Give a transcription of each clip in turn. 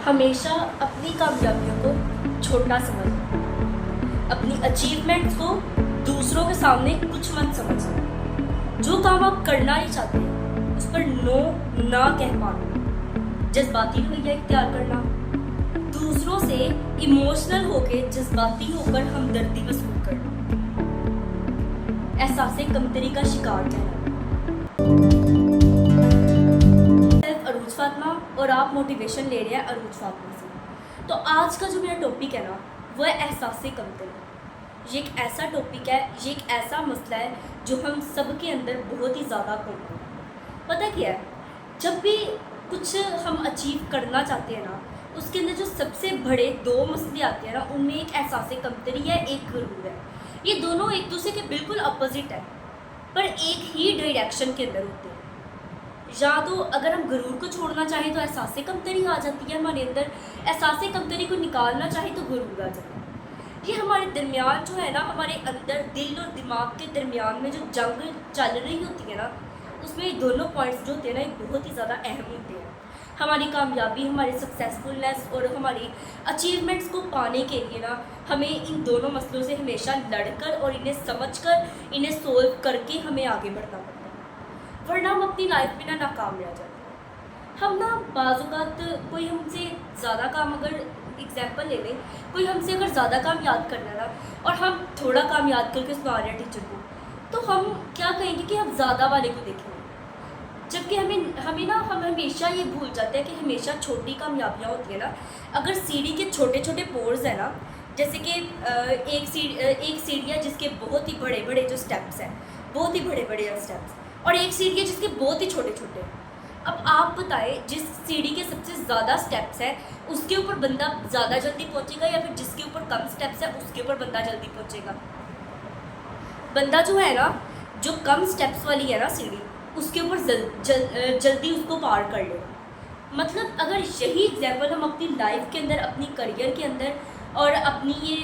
हमेशा अपनी कामयाबियों को छोटा समझना, अपनी अचीवमेंट्स को दूसरों के सामने कुछ मत समझना। जो काम आप करना नहीं चाहते उस पर नो ना कह पाना, जज्बाती रवैया इख्तियार करना, दूसरों से इमोशनल होकर जज्बाती होकर हमदर्दी वसूल करना, एहसासे कमतरी का शिकार ठहरना। अरूज फातिमा और आप मोटिवेशन ले रहे हैं अरूज फातिमा से। तो आज का जो मेरा टॉपिक है ना वो है एहसासे कमतरी। ये एक ऐसा टॉपिक है, ये एक ऐसा मसला है जो हम सब के अंदर बहुत ही ज़्यादा कॉमन है। पता क्या है, जब भी कुछ हम अचीव करना चाहते हैं ना उसके अंदर जो सबसे बड़े दो मसले आते हैं ना उनमें एक एहसासे कमतरी है, एक गुरूर है। ये दोनों एक दूसरे के बिल्कुल अपोजिट है पर एक ही डायरेक्शन के अंदर होते हैं। या तो अगर हम गुरूर को छोड़ना चाहें तो एहसासे कमतरी आ जाती है हमारे अंदर, एहसासे कमतरी को निकालना चाहें तो गुरूर आ जाता है। ये हमारे दरमियान जो है ना, हमारे अंदर दिल और दिमाग के दरमियान में जो जंग चल रही होती है ना उसमें ये दोनों पॉइंट्स जो होते हैं ना ये बहुत ही ज़्यादा अहम होते हैं। हमारी कामयाबी, हमारी सक्सेसफुलनेस और हमारी अचीवमेंट्स को पाने के लिए ना हमें इन दोनों मसलों से हमेशा लड़कर और इन्हें समझकर इन्हें सोल्व करके हमें आगे बढ़ना पड़ता है, वरना हम अपनी लाइफ में ना नाकाम रह जाते हैं। हम ना बाज़-औक़ात कोई हमसे ज़्यादा काम, अगर एग्जाम्पल ले लें, कोई हमसे अगर ज़्यादा काम याद करना ना और हम थोड़ा काम याद करके सुना रहे हैं टीचर को, तो हम क्या कहेंगे कि हम ज़्यादा वाले को देखेंगे, जबकि हम हमेशा ये भूल जाते हैं कि हमेशा छोटी कामयाबियाँ होती है ना। अगर सीढ़ी के छोटे छोटे पोर्स हैं ना, जैसे कि एक सीढ़ी है जिसके बहुत ही बड़े बड़े जो स्टेप्स हैं, बहुत ही बड़े बड़े स्टेप्स, और एक सीढ़ी है जिसके बहुत ही छोटे छोटे। अब आप बताएं, जिस सीढ़ी के सबसे ज़्यादा स्टेप्स हैं उसके ऊपर बंदा ज़्यादा जल्दी पहुंचेगा या फिर जिसके ऊपर कम स्टेप्स है उसके ऊपर बंदा जल्दी पहुंचेगा? बंदा जो है ना, जो कम स्टेप्स वाली है ना सीढ़ी, उसके ऊपर जल्दी उसको पार कर लेगा। मतलब अगर यही एग्जाम्पल हम अपनी लाइफ के अंदर, अपनी करियर के अंदर और अपनी ये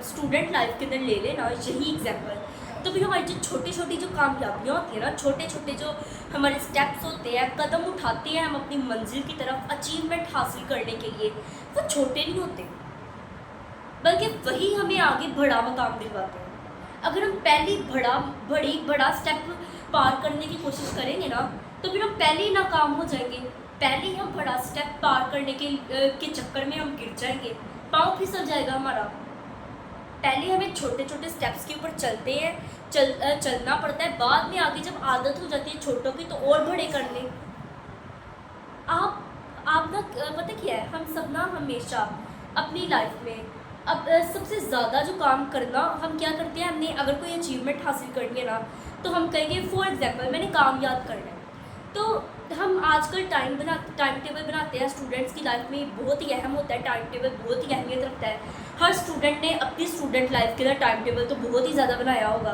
स्टूडेंट लाइफ के अंदर ले लेना, यही एग्जाम्पल, तो फिर हमारी जो छोटी छोटी जो कामयाबियाँ होती है ना, छोटे छोटे जो हमारे स्टेप्स होते हैं, कदम उठाते हैं हम अपनी मंजिल की तरफ अचीवमेंट हासिल करने के लिए, वो छोटे नहीं होते बल्कि वही हमें आगे बड़ा मकाम दिलवाते हैं। अगर हम पहली बड़ा स्टेप पार करने की कोशिश करेंगे ना तो फिर हम पहले ही नाकाम हो जाएंगे, पहले ही हम बड़ा स्टेप पार करने के चक्कर में हम गिर जाएंगे, पाँव फिसल जाएगा हमारा। पहले हमें छोटे छोटे स्टेप्स के ऊपर चलना पड़ता है, बाद में आगे जब आदत हो जाती है छोटों की तो और बड़े करने। आप ना पता क्या है, हम सब ना हमेशा अपनी लाइफ में अब सबसे ज़्यादा जो काम करना हम क्या करते हैं, हमने अगर कोई अचीवमेंट हासिल करनी है ना तो हम कहेंगे फॉर एग्जांपल मैंने काम याद करना है, तो हम आजकल टाइम टेबल बनाते हैं। स्टूडेंट्स की लाइफ में बहुत ही अहम होता है टाइम टेबल, बहुत ही अहमियत रखता है। हर स्टूडेंट ने अपनी स्टूडेंट लाइफ के अंदर टाइम टेबल तो बहुत ही ज़्यादा बनाया होगा,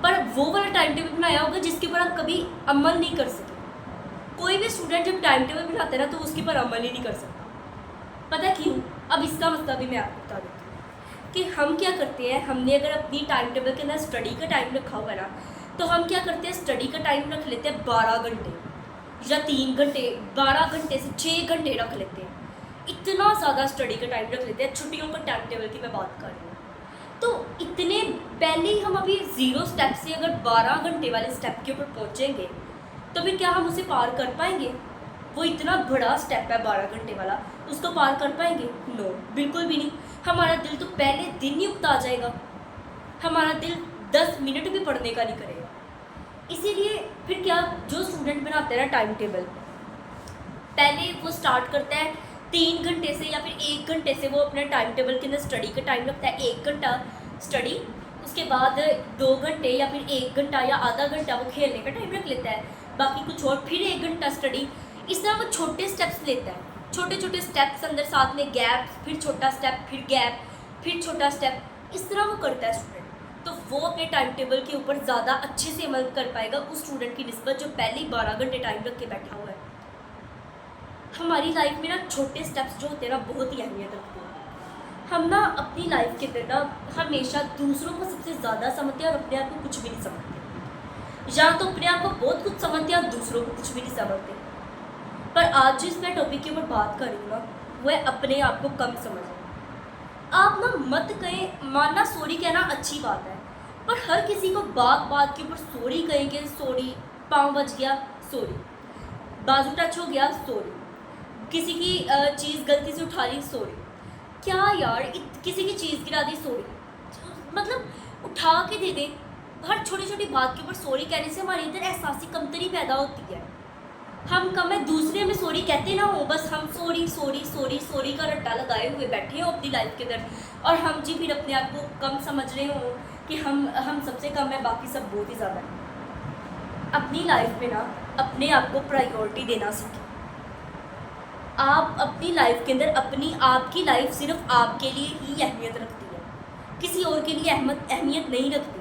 पर वो वाला टाइम टेबल बनाया होगा जिसके ऊपर आप कभी अमल नहीं कर सके। कोई भी स्टूडेंट जब टाइम टेबल बनाता है ना तो उसके ऊपर अमल ही नहीं कर सकता। पता क्यों? अब इसका मतलब भी मैं आपको बता देती हूँ कि हम क्या करते हैं, हमने अगर अपनी टाइम टेबल के अंदर स्टडी का टाइम रखा हुआ है ना तो हम क्या करते हैं, स्टडी का टाइम रख लेते हैं 12 घंटे या 3 घंटे, 12 घंटे से 6 घंटे रख लेते हैं। इतना ज़्यादा स्टडी का टाइम रख लेते हैं, छुट्टियों का टाइम टेबल की मैं बात कर रही हूँ। तो इतने पहले ही हम अभी 0 स्टेप से अगर 12 घंटे वाले स्टेप के ऊपर पहुँचेंगे तो फिर क्या हम उसे पार कर पाएंगे? वो इतना बड़ा स्टेप है 12 घंटे वाला, उसको पार कर पाएंगे? नो, बिल्कुल भी नहीं। हमारा दिल तो पहले दिन ही उकता जाएगा, हमारा दिल 10 मिनट भी पढ़ने का नहीं करेगा। इसीलिए फिर क्या, जो स्टूडेंट बनाते हैं ना टाइम टेबल, पहले वो स्टार्ट करता है 3 घंटे से या फिर 1 घंटे से, वो अपने टाइम टेबल के अंदर स्टडी का टाइम रखता है 1 घंटा स्टडी, उसके बाद 2 घंटे या फिर 1 घंटा या आधा घंटा वो खेलने का टाइम रख लेता है, बाकी कुछ और, फिर 1 घंटा स्टडी। इस तरह वो छोटे स्टेप्स लेता है, छोटे छोटे स्टेप्स अंदर साथ में गैप, फिर छोटा स्टेप, फिर गैप, फिर छोटा स्टेप, इस तरह वो करता है स्टूडेंट। तो वो अपने टाइम टेबल के ऊपर ज़्यादा अच्छे से अमल कर पाएगा उस स्टूडेंट की निस्बत जो पहले ही 12 घंटे टाइम रख के बैठा हुआ है। हमारी लाइफ में ना छोटे स्टेप्स जो होते हैं ना बहुत ही अहमियत रखते हैं। हम ना अपनी लाइफ के अंदर ना हमेशा दूसरों को सबसे ज़्यादा समझते हैं और अपने आप को कुछ भी नहीं समझते, या तो अपने आप को बहुत कुछ समझते हैं और दूसरों को कुछ भी नहीं समझते। पर आज जिस मैं टॉपिक के ऊपर बात कर रही हूँ ना वो है अपने आप को कम समझना। आप ना मत कहें, मानना सॉरी कहना अच्छी बात है, पर हर किसी को बात बात के ऊपर सॉरी कहेंगे, सॉरी, पाँव बच गया सॉरी, बाजू टच हो गया सॉरी, किसी की चीज़ गलती से उठा ली सॉरी, क्या यार, किसी की चीज़ गिरा दी सॉरी, मतलब उठा के दे दे। हर छोटी छोटी बात के ऊपर सॉरी कहने से हमारे अंदर एहसासी कमतरी पैदा होती है। हम कम है दूसरे में सॉरी कहते ना हो, बस हम सॉरी सॉरी सॉरी सॉरी का रट्टा लगाए हुए बैठे हो अपनी लाइफ के अंदर, और हम जी फिर अपने आप को कम समझ रहे हो कि हम सबसे कम है, बाकी सब बहुत ही ज़्यादा है। अपनी लाइफ में ना अपने आप को प्रायोरिटी देना सीखें। आप अपनी लाइफ के अंदर, अपनी आपकी लाइफ सिर्फ आपके लिए ही अहमियत रखती है, किसी और के लिए अहमियत नहीं रखती।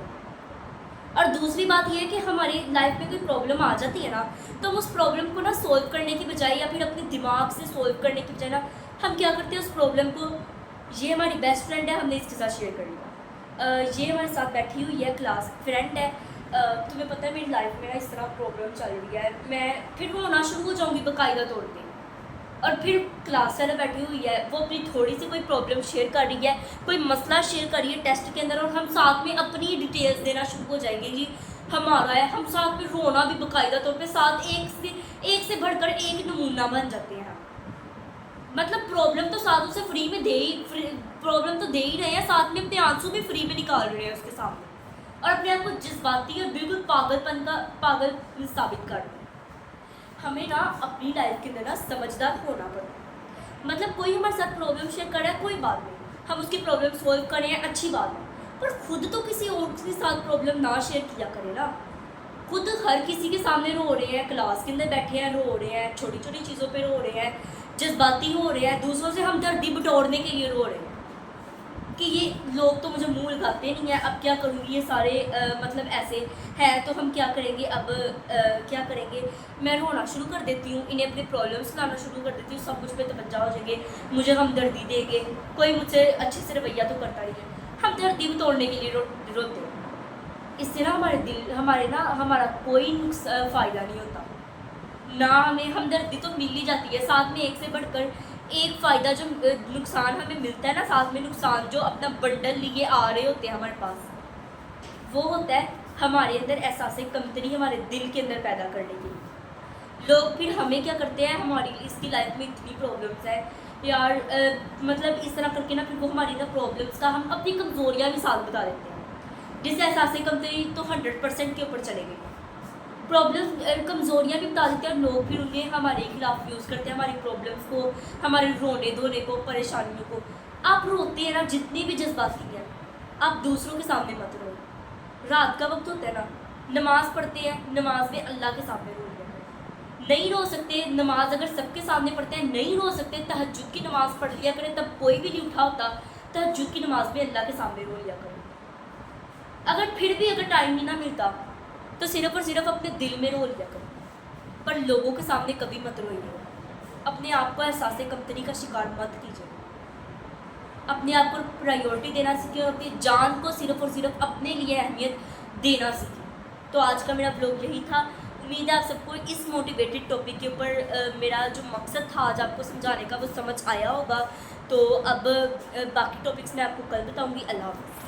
और दूसरी बात यह है कि हमारी लाइफ में कोई प्रॉब्लम आ जाती है ना, तो हम उस प्रॉब्लम को ना सॉल्व करने की बजाय या फिर अपने दिमाग से सॉल्व करने की बजाय ना हम क्या करते हैं, उस प्रॉब्लम को, ये हमारी बेस्ट फ्रेंड है, हमने इसके साथ शेयर कर लिया, ये हमारे साथ बैठी हुई है, क्लास फ्रेंड है, तुम्हें पता है मेरी लाइफ में ना इस तरह प्रॉब्लम चल रही है, मैं फिर रोना शुरू हो जाऊँगी बाकायदा तौर पर। और फिर क्लास वाला बैठी हुई है, वो अपनी थोड़ी सी कोई प्रॉब्लम शेयर कर रही है, कोई मसला शेयर कर रही है टेस्ट के अंदर, और हम साथ में अपनी डिटेल्स देना शुरू हो जाएंगे जी हमारा है, हम साथ में रोना भी बाकायदा तौर पे, साथ एक से बढ़कर एक नमूना बन जाते हैं। मतलब प्रॉब्लम तो साथ उसे फ्री में प्रॉब्लम तो दे ही रहे हैं, साथ में अपने आंसू भी फ्री में निकाल रहे हैं उसके सामने, और अपने आप को जज्बाती और बिल्कुल पागल साबित कर रहे हैं। हमें ना अपनी लाइफ के अंदर ना समझदार होना पड़ता है। मतलब कोई हमारे साथ प्रॉब्लम शेयर कर रहा है, कोई बात नहीं, हम उसकी प्रॉब्लम सॉल्व करें, अच्छी बात है, पर खुद तो किसी और के साथ प्रॉब्लम ना शेयर किया करें ना। खुद हर किसी के सामने रो रहे हैं, क्लास के अंदर बैठे हैं रो रहे हैं, छोटी छोटी चीज़ों पे रो रहे हैं, जज्बाती हो रहे हैं, दूसरों से हमदर्दी बटोरने के लिए रो रहे हैं कि ये लोग तो मुझे मुंह लगाते नहीं है, अब क्या करूँगी, ये सारे मतलब ऐसे हैं, तो हम क्या करेंगे, अब क्या करेंगे, मैं रोना शुरू कर देती हूँ, इन्हें अपने प्रॉब्लम्स लाना शुरू कर देती हूँ, सब कुछ पे तवज्जो हो जाएंगे, मुझे हमदर्दी देंगे, कोई मुझसे अच्छे से रवैया तो करता नहीं है, हमदर्दी भी तोड़ने के लिए रोते हैं। इससे ना हमारा कोई फ़ायदा नहीं होता ना, हमें हमदर्दी तो मिल ही जाती है, साथ में एक से बढ़कर एक फ़ायदा जो नुकसान हमें मिलता है ना, साथ में नुकसान जो अपना बंडल लिए आ रहे होते हैं हमारे पास, वो होता है हमारे अंदर एहसास कमतरी हमारे दिल के अंदर पैदा करने के लिए। लोग फिर हमें क्या करते हैं, हमारी इसकी लाइफ में इतनी प्रॉब्लम्स है यार, मतलब इस तरह करके ना फिर वो हमारी ना प्रॉब्लम्स का हम अपनी कमज़ोरियाँ भी साथ बता देते हैं, जिससे एहसास कमतरी तो 100% के ऊपर चलेगी, प्रॉब्लम कमज़ोरियाँ भी बता देते हैं, और लोग फिर उन्हें हमारे खिलाफ यूज़ करते हैं, हमारी प्रॉब्लम्स को, हमारे रोने धोने को, परेशानियों को। आप रोते हैं ना, जितनी भी जज्बाती हैं, आप दूसरों के सामने मत रो। रात का वक्त होता है ना, नमाज़ पढ़ते हैं, नमाज में अल्लाह के सामने रो लिया करें। नहीं रो सकते, नमाज अगर सबके सामने पढ़ते हैं, नहीं रो सकते, तहज्जुद की नमाज़ पढ़ लिया करें, तब कोई भी नहीं उठा होता, तहज्जुद की नमाज में अल्लाह के सामने रो लिया करें। अगर फिर भी अगर टाइम नहीं ना मिलता, तो सिर्फ और सिर्फ अपने दिल में रो लिया करो, पर लोगों के सामने कभी मत रोइए। अपने आप को एहसास कमतरी का शिकार मत कीजिए, अपने आप को प्रायोरिटी देना सीखिए, और अपनी जान को सिर्फ और सिर्फ अपने लिए अहमियत देना सीखिए। तो आज का मेरा ब्लॉग यही था। उम्मीद है आप सबको इस मोटिवेटेड टॉपिक के ऊपर मेरा जो मकसद था आज आपको समझाने का वो समझ आया होगा। तो अब बाकी टॉपिक्स मैं आपको कल बताऊँगी। अल्लाह हाफ़िज़।